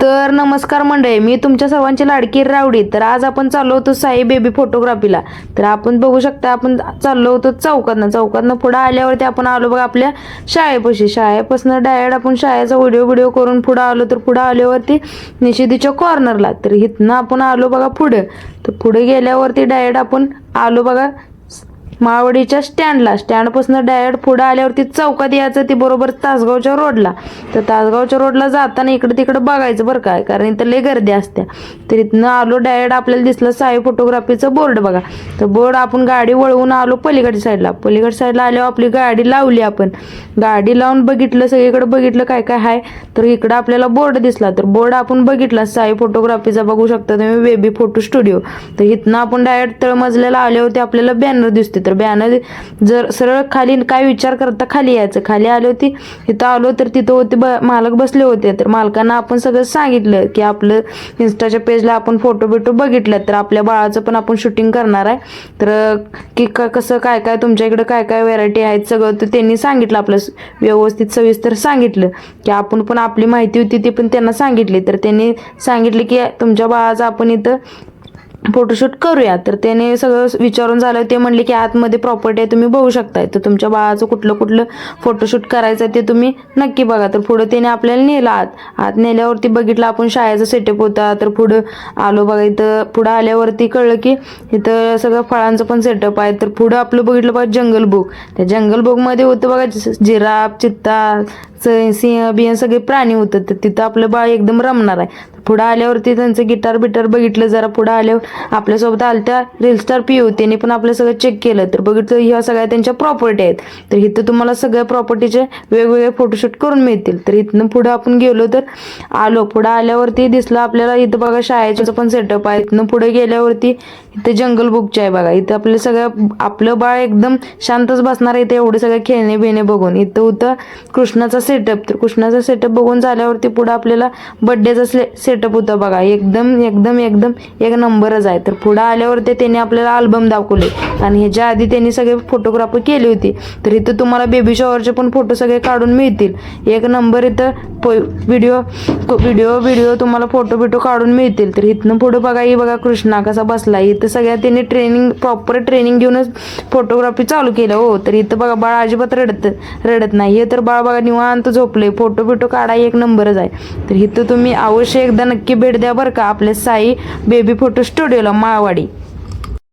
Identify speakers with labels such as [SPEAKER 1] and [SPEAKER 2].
[SPEAKER 1] तर नमस्कार मंडळी, मी तुमच्या सर्वांची लाडकी रावडी. तर आज आपण चाललो होतो साई बेबी फोटोग्राफीला. तर आपण बघू शकता, आपण चाललो होतो चौकातनं पुढे आल्यावरती आपण आलो बघा आपल्या शाळेपासून डायरेक्ट आपण शाळेचा व्हिडिओ करून पुढे आलो. तर पुढे आल्यावरती निशिदीच्या कॉर्नरला. तर इथनं आपण आलो बघा पुढे. तर पुढे गेल्यावरती डायरेक्ट आपण आलो बघा माळवाडीच्या स्टँडपासून डायरेक्ट पुढे आल्यावरती चौकात यायचं, ती बरोबर तासगावच्या रोडला. तर तासगावच्या रोडला जाताना इकडे तिकडे बघायचं बरं काय, कारण इथं लय गर्दी असते. तर इथनं आलो डायरेक्ट आपल्याला दिसलं साई फोटोग्राफीचं बोर्ड बघा. तर बोर्ड आपण गाडी वळवून आलो पलीकडच्या साईडला आल्यावर आपली गाडी लावली. आपण गाडी लावून बघितलं, सगळीकडे बघितलं काय काय आहे. तर इकडं आपल्याला बोर्ड दिसला. तर बोर्ड आपण बघितला साई फोटोग्राफीचा, बघू शकता तुम्ही, बेबी फोटो स्टुडिओ. तर इथनं आपण डायरेक्ट तळमजल्याला आले होते, आपल्याला बॅनर दिसते. तर बॅनर जर सरळ खाली काय विचार करता खाली यायचं. खाली आले होती, इथं आलो तर तिथं होते मालक बसले होते. तर मालकांना आपण सगळं सांगितलं की आपलं इन्स्टाच्या पेजला आपण फोटो बघितलं, तर आपल्या बाळाचं पण आपण शूटिंग करणार आहे. तर की कसं काय काय तुमच्या इकडे काय काय व्हेरायटी आहेत सगळं. तर त्यांनी सांगितलं, आपलं व्यवस्थित सविस्तर सांगितलं की आपण पण आपली माहिती होती ती पण त्यांना सांगितली. तर त्यांनी सांगितले की तुमच्या बाळाचं आपण इथं फोटोशूट करूया. तर त्याने सगळं विचारून झालं. ते म्हणले की आतमध्ये प्रॉपर्टी आहे, तुम्ही बघू शकताय. तर तुमच्या बाळाचं कुठलं फोटोशूट करायचं आहे ते तुम्ही नक्की बघा. तर पुढे त्याने आपल्याला नेलं आत नेल्यावरती बघितलं आपण शाळेचा सेटअप होता. तर पुढं आलो बघा. इथं पुढं आल्यावरती कळलं की इथं सगळं फळांचं पण सेटअप आहे. तर पुढं आपलं बघितलं बघा जंगल बुक. त्या जंगल बुकमध्ये होतं बघा जिराफ, चित्ता, सिंह बिंह सगळे प्राणी होतं. तर तिथं आपलं बाळ एकदम रमणार आहे. पुढे आल्यावरती त्यांचं गिटार बघितलं. जरा पुढे आल्यावर आपल्यासोबत आलत्या रीलस्टार पीयू, त्यांनी पण आपलं सगळं चेक केलं. तर बघितलं ह्या सगळ्या त्यांच्या प्रॉपर्टी आहेत. तर इथं तुम्हाला सगळ्या प्रॉपर्टीचे वेगवेगळे फोटोशूट करून मिळतील. तर इथनं पुढे आपण गेलो. तर आलो पुढे आल्यावरती दिसलं आपल्याला इथं बघा शाळेचं पण सेटअप आहे. इथनं पुढे गेल्यावरती इथं जंगल बुकचे आहे बघा. इथं आपलं सगळं आपलं बाळ एकदम शांतच बसणार आहे. इथे एवढे सगळे खेळणे बिणे बघून. इथं होतं कृष्णाचा सेटअप. तर कृष्णाचा सेटअप बघून झाल्यावरती पुढे आपल्याला बड्डेचा सेटअप होता बघा. एकदम एक नंबरच आहे. तर पुढे आल्यावरती त्यांनी आपल्याला अल्बम दाखवले आणि ह्याच्या आधी त्यांनी सगळे फोटोग्राफी केली होती. तर इथं तुम्हाला बेबी शॉवरचे पण फोटो सगळे काढून मिळतील. एक नंबर इथं व्हिडिओ तुम्हाला फोटो काढून मिळतील. तर इथनं पुढे बघा, ही बघा कृष्णा कसा बसला. इथं सगळ्या त्यांनी प्रॉपर ट्रेनिंग घेऊनच फोटोग्राफी चालू केलं हो. तर इथं बघा बाळ अजिबात रडत नाही. हे तर बाळ बघा निवांत झोपले. फोटो काढा एक नंबरच आहे. तर इथं तुम्ही अवश्य एकदा नक्की भेट द्या बरं का आपल्या साई बेबी फोटो स्टुडिओला माळवाडी.